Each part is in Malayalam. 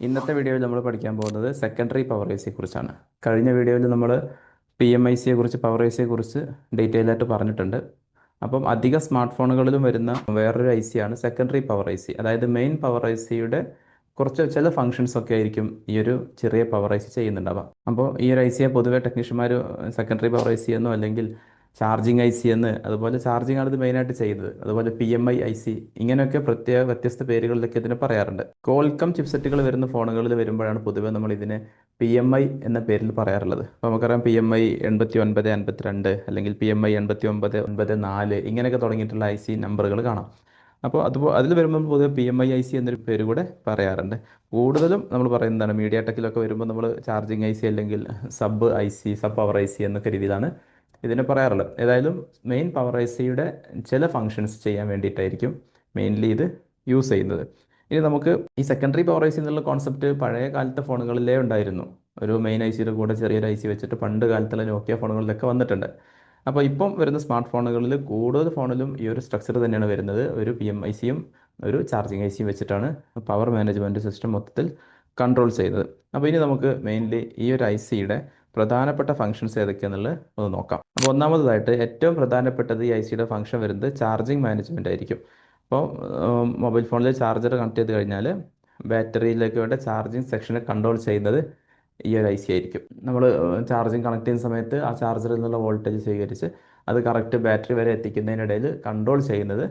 ഇന്നത്തെ വീഡിയോയിൽ നമ്മൾ പഠിക്കാൻ പോകുന്നത് സെക്കൻഡറി പവർ ഐ സിയെ കുറിച്ചാണ്. കഴിഞ്ഞ വീഡിയോയിൽ നമ്മൾ പി എം ഐ സിയെ കുറിച്ച് പവർ ഐ സിയെ കുറിച്ച് ഡീറ്റെയിൽ ആയിട്ട് പറഞ്ഞിട്ടുണ്ട്. അപ്പം അധിക സ്മാർട്ട് ഫോണുകളിലും വരുന്ന വേറൊരു ഐ സിയാണ് സെക്കൻഡറി പവർ ഐ സി. അതായത് മെയിൻ പവർ ഐ സിയുടെ കുറച്ച് ചില ഫങ്ഷൻസ് ഒക്കെ ആയിരിക്കും ഈ ഒരു ചെറിയ പവർ ഐ സി ചെയ്യുന്നുണ്ടാവാം. അപ്പോൾ ഈ ഒരു ഐ സിയെ പൊതുവെ ടെക്നീഷ്യന്മാർ സെക്കൻഡറി പവർ ഐ സി എന്നോ അല്ലെങ്കിൽ ചാർജിങ് ഐ സി എന്ന്, അതുപോലെ ചാർജിങ് ആണ് ഇത് മെയിനായിട്ട് ചെയ്യുന്നത്, അതുപോലെ P M I I C, ഇങ്ങനെയൊക്കെ പ്രത്യേക വ്യത്യസ്ത പേരുകളിലൊക്കെ ഇതിനെ പറയാറുണ്ട്. കോൾക്കം ചിപ്സെറ്റുകൾ വരുന്ന ഫോണുകളിൽ വരുമ്പോഴാണ് പൊതുവെ നമ്മൾ ഇതിനെ പി എം ഐ എന്ന പേരിൽ പറയാറുള്ളത്. അപ്പോൾ നമുക്കറിയാം പി എം ഐ 8952 അല്ലെങ്കിൽ പി എം ഐ 8994 ഇങ്ങനെയൊക്കെ തുടങ്ങിയിട്ടുള്ള ഐ സി നമ്പറുകൾ കാണാം. അപ്പോൾ അതിൽ വരുമ്പോൾ പൊതുവെ P M I I C എന്നൊരു പേര് കൂടെ പറയാറുണ്ട്. കൂടുതലും നമ്മൾ പറയുന്നതാണ് മീഡിയ ടെക്കിലൊക്കെ വരുമ്പോൾ നമ്മൾ ചാർജിങ് ഐ സി അല്ലെങ്കിൽ sub I C, sub power I C എന്നൊക്കെ രീതിയിലാണ് ഇതിനെ പറയാറുള്ളത്. ഏതായാലും മെയിൻ പവർ ഐ സിയുടെ ചില ഫങ്ഷൻസ് ചെയ്യാൻ വേണ്ടിയിട്ടായിരിക്കും മെയിൻലി ഇത് യൂസ് ചെയ്യുന്നത്. ഇനി നമുക്ക് ഈ സെക്കൻഡറി പവർ ഐ സി എന്നുള്ള കോൺസെപ്റ്റ് പഴയ കാലത്തെ ഫോണുകളിലേ ഉണ്ടായിരുന്നു. ഒരു മെയിൻ ഐ സിയുടെ കൂടെ ചെറിയൊരു ഐ സി വെച്ചിട്ട് പണ്ട് കാലത്തുള്ള നോക്കിയ ഫോണുകളിലൊക്കെ വന്നിട്ടുണ്ട്. അപ്പോൾ ഇപ്പം വരുന്ന സ്മാർട്ട് ഫോണുകളിൽ കൂടുതൽ ഫോണിലും ഈ ഒരു സ്ട്രക്ചർ തന്നെയാണ് വരുന്നത്. ഒരു പി എം ഐ സിയും ഒരു ചാർജിങ് ഐ സിയും വെച്ചിട്ടാണ് പവർ മാനേജ്മെൻറ്റ് സിസ്റ്റം മൊത്തത്തിൽ കൺട്രോൾ ചെയ്യുന്നത്. അപ്പോൾ ഇനി നമുക്ക് മെയിൻലി ഈ ഒരു ഐ സിയുടെ പ്രധാനപ്പെട്ട ഫങ്ഷൻസ് ഏതൊക്കെയാണെന്നുള്ളത് ഒന്ന് നോക്കാം. അപ്പോൾ ഒന്നാമതായിട്ട് ഏറ്റവും പ്രധാനപ്പെട്ടത് ഈ ഐ സിയുടെ ഫങ്ഷൻ വരുന്നത് ചാർജിങ് മാനേജ്മെൻ്റ് ആയിരിക്കും. അപ്പോൾ മൊബൈൽ ഫോണിൽ ചാർജർ കണക്ട് ചെയ്ത് കഴിഞ്ഞാൽ ബാറ്ററിയിലേക്ക് വേണ്ട ചാർജിങ് സെക്ഷനെ കൺട്രോൾ ചെയ്യുന്നത് ഈ ഒരു ഐ സി ആയിരിക്കും. നമ്മൾ ചാർജിങ് കണക്ട് ചെയ്യുന്ന സമയത്ത് ആ ചാർജറിൽ നിന്നുള്ള വോൾട്ടേജ് സ്വീകരിച്ച് അത് കറക്റ്റ് ബാറ്ററി വരെ എത്തിക്കുന്നതിനിടയിൽ കൺട്രോൾ ചെയ്യുന്നത്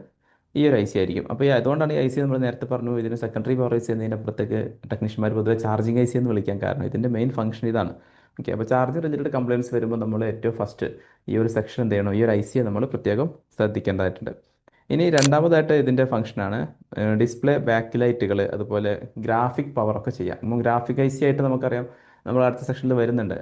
ഈ ഒരു ഐ സി ആയിരിക്കും. അപ്പോൾ അതുകൊണ്ടാണ് ഈ ഐ സി നമ്മൾ നേരത്തെ പറഞ്ഞു ഇതിന് സെക്കൻഡറി പവർ ഐ സി എന്നതിനപ്പുറത്തേക്ക് ടെക്നീഷ്യന്മാർ പൊതുവെ ചാർജിങ് ഐ സി എന്ന് വിളിക്കാൻ കാരണം ഇതിൻ്റെ മെയിൻ ഫംഗ്ഷൻ ഇതാണ്. ഓക്കെ, അപ്പോൾ ചാർജർ റിലേറ്റഡ് കംപ്ലയിൻസ് വരുമ്പോൾ നമ്മൾ ഏറ്റവും ഫസ്റ്റ് ഈ ഒരു സെക്ഷൻ എന്ത് ചെയ്യണം, ഈ ഒരു ഐ സിയെ നമ്മൾ പ്രത്യേകം ശ്രദ്ധിക്കേണ്ടതായിട്ടുണ്ട്. ഇനി രണ്ടാമതായിട്ട് ഇതിൻ്റെ ഫംഗ്ഷനാണ് ഡിസ്പ്ലേ ബാക്ക് ലൈറ്റുകൾ, അതുപോലെ ഗ്രാഫിക് പവറൊക്കെ ചെയ്യാം. അപ്പോൾ ഗ്രാഫിക് ഐ സി ആയിട്ട് നമുക്കറിയാം നമ്മൾ അടുത്ത സെക്ഷനിൽ വരുന്നുണ്ട്.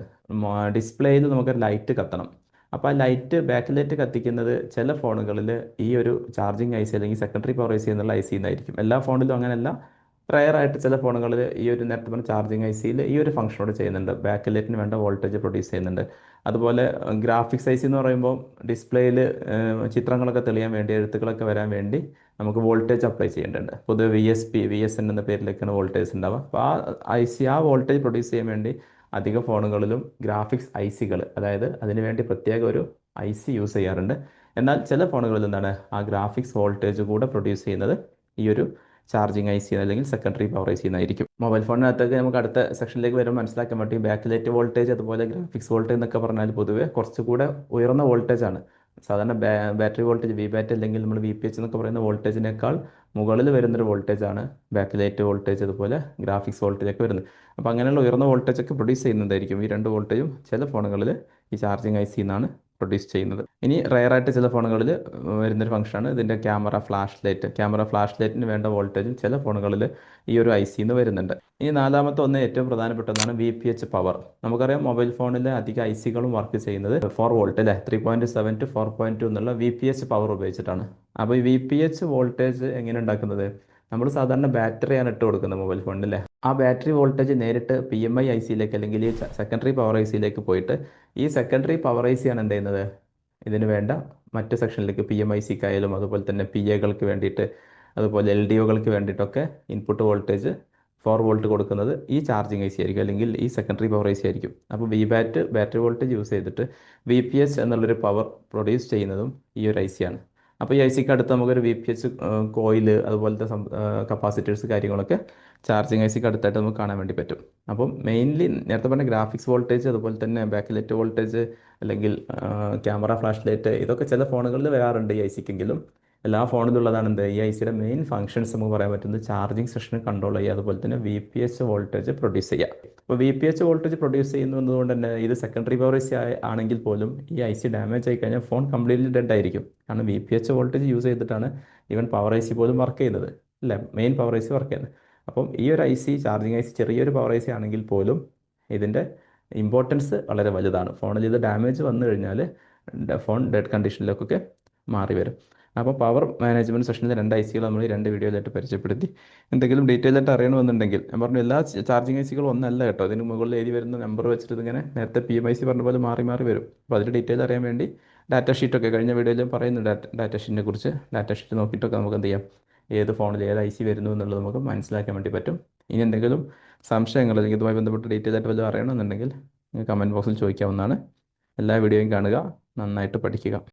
ഡിസ്പ്ലേയിൽ നമുക്ക് ലൈറ്റ് കത്തണം. അപ്പോൾ ആ ലൈറ്റ് ബാക്ക് ലൈറ്റ് കത്തിക്കുന്നത് ചില ഫോണുകളിൽ ഈ ഒരു ചാർജിങ് ഐ സി അല്ലെങ്കിൽ സെക്കൻഡറി പവർ ഐ സി എന്നുള്ള ഐ സി എന്നായിരിക്കും. എല്ലാ ഫോണിലും അങ്ങനെയല്ല, റയറായിട്ട് ചില ഫോണുകളിൽ ഈ ഒരു നേരത്തെ പറഞ്ഞ ചാർജിങ് ഐ സിയിൽ ഈ ഒരു ഫംഗ്ഷനോട് ചെയ്യുന്നുണ്ട്. ബാക്ക് ലൈറ്റിന് വേണ്ട വോൾട്ടേജ് പ്രൊഡ്യൂസ് ചെയ്യുന്നുണ്ട്. അതുപോലെ ഗ്രാഫിക്സ് ഐ സി എന്ന് പറയുമ്പോൾ ഡിസ്പ്ലേയിൽ ചിത്രങ്ങളൊക്കെ തെളിയാൻ വേണ്ടി, എഴുത്തുകളൊക്കെ വരാൻ വേണ്ടി നമുക്ക് വോൾട്ടേജ് അപ്ലൈ ചെയ്യേണ്ടതുണ്ട്. പൊതുവെ വി എസ് എൻ എന്ന പേരിലേക്കാണ് വോൾട്ടേജ് ഉണ്ടാവുക. അപ്പോൾ ആ വോൾട്ടേജ് പ്രൊഡ്യൂസ് ചെയ്യാൻ വേണ്ടി അധിക ഫോണുകളിലും ഗ്രാഫിക്സ് ഐ സികൾ, അതായത് അതിനുവേണ്ടി പ്രത്യേക ഒരു ഐ സി യൂസ് ചെയ്യാറുണ്ട്. എന്നാൽ ചില ഫോണുകളിൽ എന്താണ് ആ ഗ്രാഫിക്സ് വോൾട്ടേജ് കൂടെ പ്രൊഡ്യൂസ് ചെയ്യുന്നത് ഈ ഒരു ചാർജിങ് ഐ സി അല്ലെങ്കിൽ സെക്കൻഡറി പവർ ഐ സി എന്നായിരിക്കും. മൊബൈൽ ഫോണിനകത്തേക്ക് നമുക്ക് അടുത്ത സെക്ഷനിലേക്ക് വരുമ്പോൾ മനസ്സിലാക്കാൻ പറ്റും. ബാക്ക് ലൈറ്റ് വോൾട്ടേജ് അതുപോലെ ഗ്രാഫിക്സ് വോൾട്ടേജ് എന്നൊക്കെ പറഞ്ഞാൽ പൊതുവെ കുറച്ചുകൂടെ ഉയർന്ന വോൾട്ടേജ് ആണ്. സാധാരണ ബാറ്ററി വോൾട്ടേജ് വി ബാറ്റ് അല്ലെങ്കിൽ നമ്മൾ വി പി എച്ച് എന്നൊക്കെ പറയുന്ന വോൾട്ടേജിനേക്കാൾ മുകളിൽ വരുന്നൊരു വോൾട്ടേജാണ് ബാക്ക് ലൈറ്റ് വോൾട്ടേജ് അതുപോലെ ഗ്രാഫിക്സ് വോൾട്ടേജ് ഒക്കെ വരുന്നത്. അപ്പോൾ അങ്ങനെയുള്ള ഉയർന്ന വോൾട്ടേജ് ഒക്കെ പ്രൊഡ്യൂസ് ചെയ്യുന്നതായിരിക്കും ഈ രണ്ട് വോൾട്ടേജും ചില ഫോണുകളിൽ ഈ ചാർജിങ് ഐ സി എന്നാണ് പ്രൊഡ്യൂസ് ചെയ്യുന്നത്. ഇനി റയറായിട്ട് ചില ഫോണുകളിൽ വരുന്നൊരു ഫംഗ്ഷനാണ് ഇതിൻ്റെ ഫ്ലാഷ് ലൈറ്റിന് വേണ്ട വോൾട്ടേജും ചില ഫോണുകളിൽ ഈ ഒരു ഐ സിന്ന് വരുന്നുണ്ട്. ഇനി നാലാമത്തെ ഏറ്റവും പ്രധാനപ്പെട്ടതാണ് വി പി എച്ച് പവർ. നമുക്കറിയാം മൊബൈൽ ഫോണിൽ അധിക ഐ സികളും വർക്ക് ചെയ്യുന്നത് 4 വോൾട്ട് അല്ലേ, 3.7 to 4.2 എന്നുള്ള വി പി എച്ച് പവർ ഉപയോഗിച്ചിട്ടാണ്. അപ്പോൾ ഈ വി പി എച്ച് വോൾട്ടേജ് എങ്ങനെ ഉണ്ടാക്കുന്നത്, നമ്മൾ സാധാരണ ബാറ്ററിയാണ് ഇട്ട് കൊടുക്കുന്നത് മൊബൈൽ ഫോണിൽ അല്ലേ. ആ ബാറ്ററി വോൾട്ടേജ് നേരിട്ട് പി എം ഐ ഐ സിയിലേക്ക് അല്ലെങ്കിൽ ഈ സെക്കൻഡറി പവർ ഐ സിയിലേക്ക് പോയിട്ട് ഈ സെക്കൻഡറി പവർ ഐ സി ആണ് എന്ത് ചെയ്യുന്നത്, ഇതിന് വേണ്ട മറ്റ് സെക്ഷനിലേക്ക് പി എം ഐ സിക്കായാലും അതുപോലെ തന്നെ പി എകൾക്ക് വേണ്ടിയിട്ട് അതുപോലെ എൽ ഡി ഒകൾക്ക് വേണ്ടിയിട്ടൊക്കെ ഇൻപുട്ട് വോൾട്ടേജ് 4 വോൾട്ട് കൊടുക്കുന്നത് ഈ ചാർജിങ് ഐ സി ആയിരിക്കും അല്ലെങ്കിൽ ഈ സെക്കൻഡറി പവർ ഐ സി ആയിരിക്കും. അപ്പോൾ ബാറ്ററി വോൾട്ടേജ് യൂസ് ചെയ്തിട്ട് വി പി എച്ച് എന്നുള്ളൊരു പവർ പ്രൊഡ്യൂസ് ചെയ്യുന്നതും ഈ ഒരു ഐ സി ആണ്. അപ്പോൾ ഈ ഐ സിക്ക് അടുത്ത് നമുക്കൊരു വി പി എച്ച് കോയിൽ അതുപോലത്തെ കപ്പാസിറ്റേഴ്സ് കാര്യങ്ങളൊക്കെ ചാർജിങ് ഐ സിക്ക് അടുത്തായിട്ട് നമുക്ക് കാണാൻ വേണ്ടി പറ്റും. അപ്പം മെയിൻലി നേരത്തെ പറഞ്ഞ ഗ്രാഫിക്സ് വോൾട്ടേജ് അതുപോലെ തന്നെ ബാക്ക് ലൈറ്റ് വോൾട്ടേജ് അല്ലെങ്കിൽ ഫ്ലാഷ് ലൈറ്റ് ഇതൊക്കെ ചില ഫോണുകളിൽ വരാറുണ്ട് ഈ ഐ സിക്കെങ്കിലും. എല്ലാ ഫോണിലുള്ളതാണ് എന്ത് ഈ ഐ സിയുടെ മെയിൻ ഫംഗ്ഷൻസ് നമുക്ക് പറയാൻ പറ്റുന്നത് ചാർജിങ് സെഷൻ കൺട്രോൾ ചെയ്യുക, അതുപോലെ തന്നെ V P H voltage produce ചെയ്യുക. അപ്പോൾ V P H voltage produce ചെയ്യുന്നതുകൊണ്ട് തന്നെ ഇത് സെക്കൻഡറി പവർ ഐ സി ആണെങ്കിൽ പോലും ഈ ഐ സി ഡാമേജ് ആയി കഴിഞ്ഞാൽ ഫോൺ കംപ്ലീറ്റ്ലി ഡെഡ് ആയിരിക്കും. കാരണം V P H voltage use ചെയ്തിട്ടാണ് ഈവൻ പവർ ഐ സി പോലും വർക്ക് ചെയ്യുന്നത് അല്ലേ, main power I C work ചെയ്യുന്നത്. അപ്പം ഈ ഒരു I C charging I C ചെറിയൊരു പവർ ഐ സി ആണെങ്കിൽ പോലും ഇതിൻ്റെ ഇമ്പോർട്ടൻസ് വളരെ വലുതാണ്. ഫോണിൽ ഇത് ഡാമേജ് വന്നു കഴിഞ്ഞാൽ ഫോൺ ഡെഡ് കണ്ടീഷനിലേക്കൊക്കെ മാറി വരും. അപ്പോൾ പവർ മാനേജ്മെൻറ്റ് സെഷനിൽ 2 ഐ സികൾ നമ്മൾ ഈ 2 വീഡിയോയിലായിട്ട് പരിചയപ്പെടുത്തി. എന്തെങ്കിലും ഡീറ്റെയിൽ ആയിട്ട് അറിയണമെന്നുണ്ടെങ്കിൽ ഞാൻ പറഞ്ഞു എല്ലാ ചാർജിങ് ഐ സികളും ഒന്നല്ല കേട്ടോ, ഇതിന് മുകളിൽ എഴുതി വരുന്ന നമ്പർ വെച്ചിട്ട് ഇതിങ്ങനെ നേരത്തെ പി എം ഐ സി പറഞ്ഞ പോലെ മാറി മാറി വരും. അപ്പോൾ അതിൽ ഡീറ്റെയിൽ അറിയാൻ വേണ്ടി ഡാറ്റ ഷീറ്റൊക്കെ കഴിഞ്ഞ വീഡിയോയിൽ പറയുന്നുണ്ട്. ഡാറ്റ ഷീറ്റിനെ കുറിച്ച് ഡാറ്റ ഷീറ്റ് നോക്കിയിട്ടൊക്കെ നമുക്ക് എന്ത് ചെയ്യാം, ഏത് ഫോണിൽ ഏത് ഐ സി വരുന്നു എന്നുള്ളത് നമുക്ക് മനസ്സിലാക്കാൻ വേണ്ടി പറ്റും. ഇനി എന്തെങ്കിലും സംശയങ്ങൾ അല്ലെങ്കിൽ ഇതുമായി ബന്ധപ്പെട്ട് ഡീറ്റെയിൽ ആയിട്ട് വല്ലതും അറിയണമെന്നുണ്ടെങ്കിൽ കമൻറ്റ് ബോക്സിൽ ചോദിക്കാവുന്നതാണ്. എല്ലാ വീഡിയോയും കാണുക, നന്നായിട്ട് പഠിക്കുക.